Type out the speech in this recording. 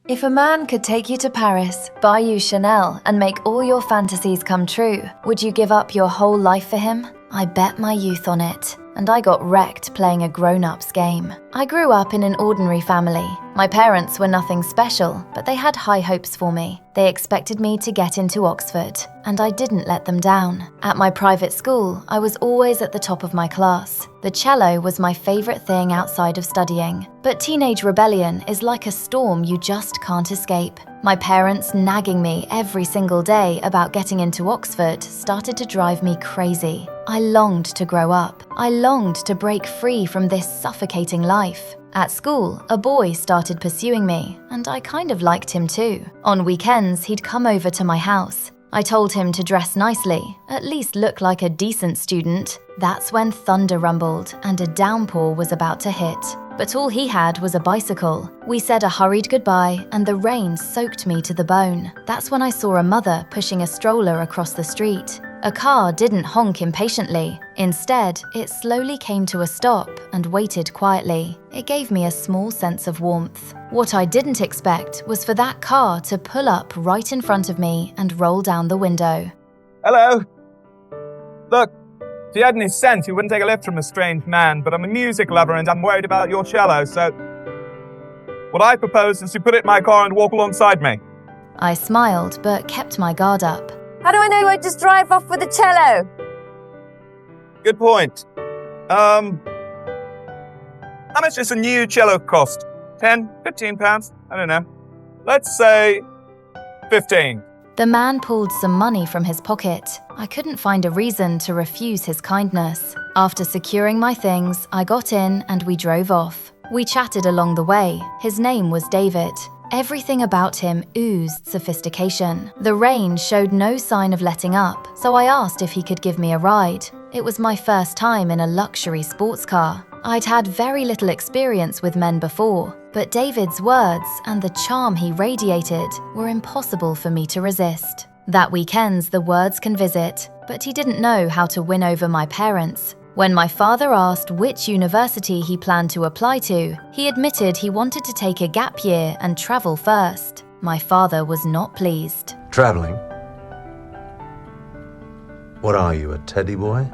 If a man could take you to Paris, buy you Chanel, and make all your fantasies come true, would you give up your whole life for him? I bet my youth on it, and I got wrecked playing a grown-up's game. I grew up in an ordinary family. My parents were nothing special, but they had high hopes for me. They expected me to get into Oxford, and I didn't let them down. At my private school, I was always at the top of my class. The cello was my favorite thing outside of studying. But teenage rebellion is like a storm you just can't escape. My parents nagging me every single day about getting into Oxford started to drive me crazy. I longed to grow up. I longed to break free from this suffocating life. At school, a boy started pursuing me, and I kind of liked him too. On weekends, he'd come over to my house. I told him to dress nicely, at least look like a decent student. That's when thunder rumbled and a downpour was about to hit. But all he had was a bicycle. We said a hurried goodbye and the rain soaked me to the bone. That's when I saw a mother pushing a stroller across the street. A car didn't honk impatiently. Instead, it slowly came to a stop and waited quietly. It gave me a small sense of warmth. What I didn't expect was for that car to pull up right in front of me and roll down the window. Hello. Look, if you had any sense, you wouldn't take a lift from a strange man, but I'm a music lover and I'm worried about your cello, so what I propose is you put it in my car and walk alongside me. I smiled, but kept my guard up. How do I know you won't just drive off with the cello? Good point. How much does a new cello cost? 10, 15 pounds? I don't know. Let's say 15. The man pulled some money from his pocket. I couldn't find a reason to refuse his kindness. After securing my things, I got in and we drove off. We chatted along the way. His name was David. Everything about him oozed sophistication. The rain showed no sign of letting up, so I asked if he could give me a ride. It was my first time in a luxury sports car. I'd had very little experience with men before, but David's words and the charm he radiated were impossible for me to resist. That weekends the words can visit, but he didn't know how to win over my parents. When my father asked which university he planned to apply to, he admitted he wanted to take a gap year and travel first. My father was not pleased. Traveling? What are you, a teddy boy?